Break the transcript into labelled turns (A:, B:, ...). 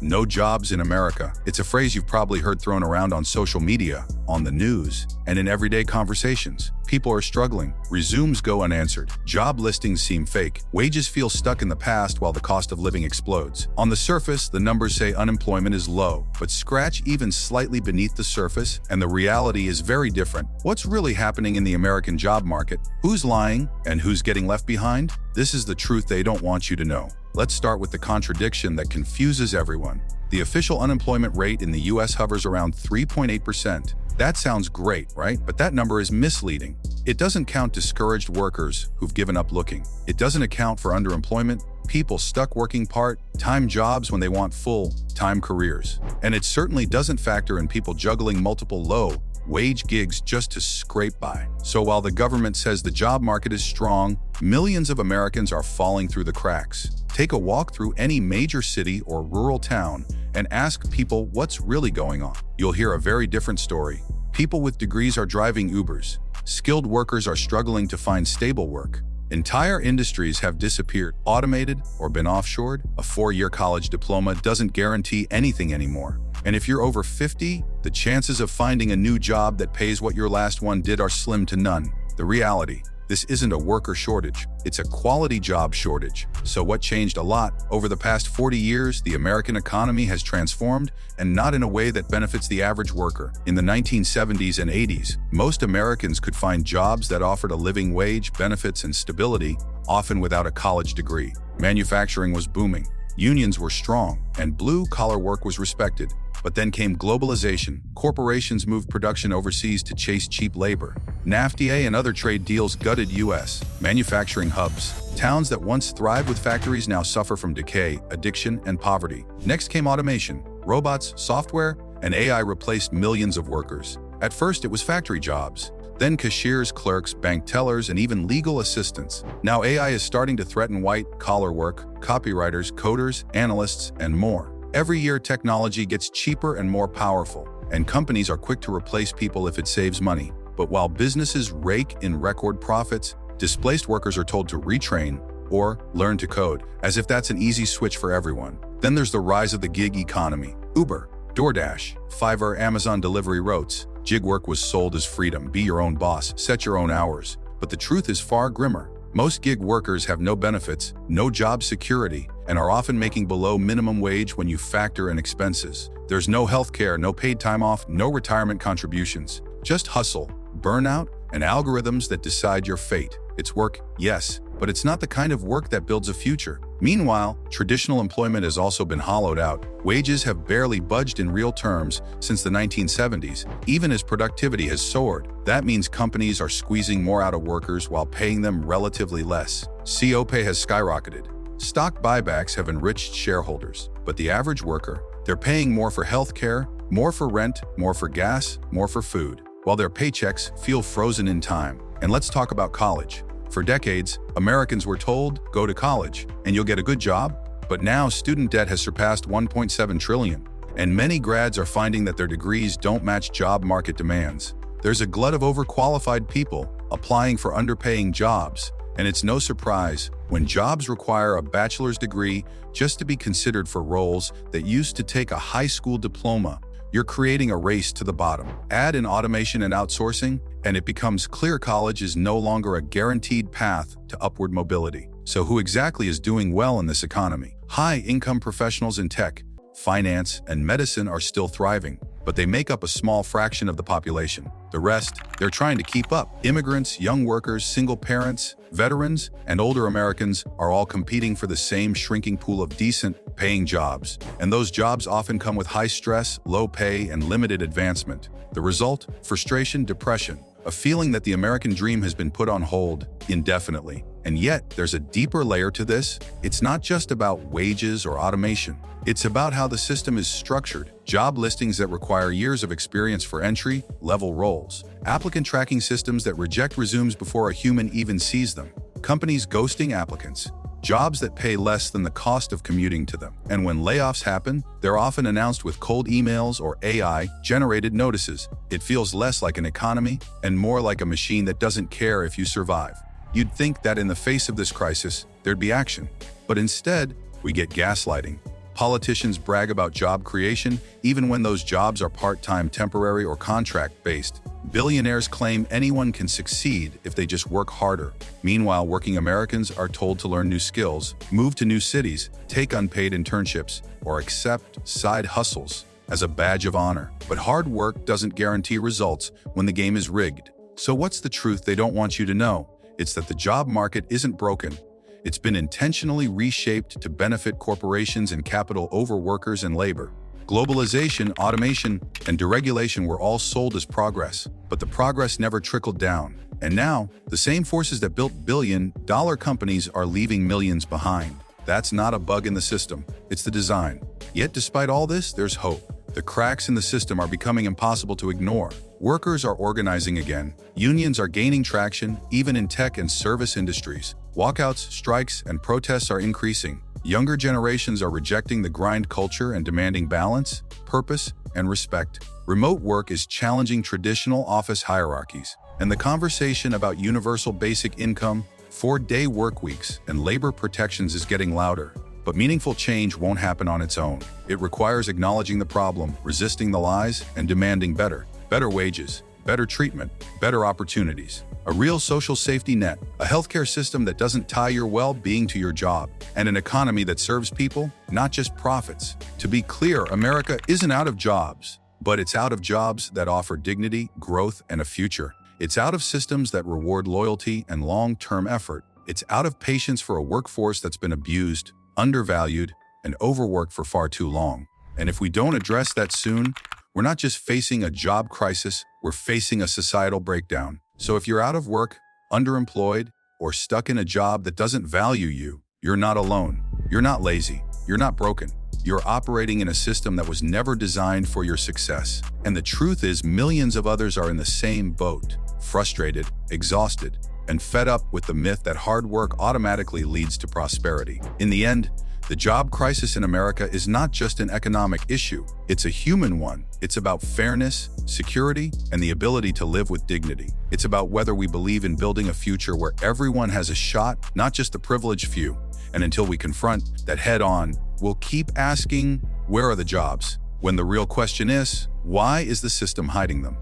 A: No jobs in America. It's a phrase you've probably heard thrown around on social media, on the news, and in everyday conversations. People are struggling. Resumes go unanswered. Job listings seem fake. Wages feel stuck in the past while the cost of living explodes. On the surface, the numbers say unemployment is low, but scratch even slightly beneath the surface, and the reality is very different. What's really happening in the American job market? Who's lying and who's getting left behind? This is the truth they don't want you to know. Let's start with the contradiction that confuses everyone. The official unemployment rate in the US hovers around 3.8%. That sounds great, right? But that number is misleading. It doesn't count discouraged workers who've given up looking. It doesn't account for underemployment, people stuck working part-time jobs when they want full-time careers. And it certainly doesn't factor in people juggling multiple low-wage gigs just to scrape by. So while the government says the job market is strong, millions of Americans are falling through the cracks. Take a walk through any major city or rural town and ask people what's really going on. You'll hear a very different story. People with degrees are driving Ubers. Skilled workers are struggling to find stable work. Entire industries have disappeared, automated, or been offshored. A 4-year college diploma doesn't guarantee anything anymore. And if you're over 50, the chances of finding a new job that pays what your last one did are slim to none. The reality: this isn't a worker shortage, it's a quality job shortage. So what changed a lot? Over the past 40 years, the American economy has transformed, and not in a way that benefits the average worker. In the 1970s and 80s, most Americans could find jobs that offered a living wage, benefits, and stability, often without a college degree. Manufacturing was booming, unions were strong, and blue-collar work was respected. But then came globalization. Corporations moved production overseas to chase cheap labor. NAFTA and other trade deals gutted U.S. manufacturing hubs. Towns that once thrived with factories now suffer from decay, addiction, and poverty. Next came automation. Robots, software, and AI replaced millions of workers. At first, it was factory jobs. Then cashiers, clerks, bank tellers, and even legal assistants. Now AI is starting to threaten white-collar work, copywriters, coders, analysts, and more. Every year, technology gets cheaper and more powerful, and companies are quick to replace people if it saves money. But while businesses rake in record profits, displaced workers are told to retrain or learn to code, as if that's an easy switch for everyone. Then there's the rise of the gig economy. Uber, DoorDash, Fiverr, Amazon delivery routes. Gig work was sold as freedom. Be your own boss, set your own hours. But the truth is far grimmer. Most gig workers have no benefits, no job security, and are often making below minimum wage when you factor in expenses. There's no health care, no paid time off, no retirement contributions. Just hustle, burnout, and algorithms that decide your fate. It's work, yes, but it's not the kind of work that builds a future. Meanwhile, traditional employment has also been hollowed out. Wages have barely budged in real terms since the 1970s, even as productivity has soared. That means companies are squeezing more out of workers while paying them relatively less. CO pay has skyrocketed. Stock buybacks have enriched shareholders. But the average worker, they're paying more for health care, more for rent, more for gas, more for food, while their paychecks feel frozen in time. And let's talk about college. For decades, Americans were told, go to college and you'll get a good job. But now student debt has surpassed $1.7 trillion, and many grads are finding that their degrees don't match job market demands. There's a glut of overqualified people applying for underpaying jobs, and it's no surprise when jobs require a bachelor's degree just to be considered for roles that used to take a high school diploma. You're creating a race to the bottom. Add in automation and outsourcing, and it becomes clear college is no longer a guaranteed path to upward mobility. So who exactly is doing well in this economy? High-income professionals in tech, finance, and medicine are still thriving, but they make up a small fraction of the population. The rest, they're trying to keep up. Immigrants, young workers, single parents, veterans, and older Americans are all competing for the same shrinking pool of decent, paying jobs. And those jobs often come with high stress, low pay, and limited advancement. The result? Frustration, depression, a feeling that the American dream has been put on hold indefinitely. And yet, there's a deeper layer to this. It's not just about wages or automation. It's about how the system is structured. Job listings that require years of experience for entry-level roles. Applicant tracking systems that reject resumes before a human even sees them. Companies ghosting applicants. Jobs that pay less than the cost of commuting to them. And when layoffs happen, they're often announced with cold emails or AI-generated notices. It feels less like an economy and more like a machine that doesn't care if you survive. You'd think that in the face of this crisis, there'd be action. But instead, we get gaslighting. Politicians brag about job creation even when those jobs are part-time, temporary, or contract-based. Billionaires claim anyone can succeed if they just work harder. Meanwhile, working Americans are told to learn new skills, move to new cities, take unpaid internships, or accept side hustles as a badge of honor. But hard work doesn't guarantee results when the game is rigged. So what's the truth they don't want you to know? It's that the job market isn't broken. It's been intentionally reshaped to benefit corporations and capital over workers and labor. Globalization, automation, and deregulation were all sold as progress, but the progress never trickled down. And now, the same forces that built billion-dollar companies are leaving millions behind. That's not a bug in the system, it's the design. Yet despite all this, there's hope. The cracks in the system are becoming impossible to ignore. Workers are organizing again. Unions are gaining traction, even in tech and service industries. Walkouts, strikes, and protests are increasing. Younger generations are rejecting the grind culture and demanding balance, purpose, and respect. Remote work is challenging traditional office hierarchies, and the conversation about universal basic income, 4-day work weeks, and labor protections is getting louder. But meaningful change won't happen on its own. It requires acknowledging the problem, resisting the lies, and demanding better wages, better treatment, better opportunities. A real social safety net, a healthcare system that doesn't tie your well-being to your job, and an economy that serves people, not just profits. To be clear, America isn't out of jobs, but it's out of jobs that offer dignity, growth, and a future. It's out of systems that reward loyalty and long-term effort. It's out of patience for a workforce that's been abused, undervalued, and overworked for far too long. And if we don't address that soon, we're not just facing a job crisis, we're facing a societal breakdown. So if you're out of work, underemployed, or stuck in a job that doesn't value you, you're not alone. You're not lazy. You're not broken. You're operating in a system that was never designed for your success. And the truth is, millions of others are in the same boat, frustrated, exhausted, and fed up with the myth that hard work automatically leads to prosperity. In the end, the job crisis in America is not just an economic issue, it's a human one. It's about fairness, security, and the ability to live with dignity. It's about whether we believe in building a future where everyone has a shot, not just the privileged few. And until we confront that head on, we'll keep asking, where are the jobs? When the real question is, why is the system hiding them?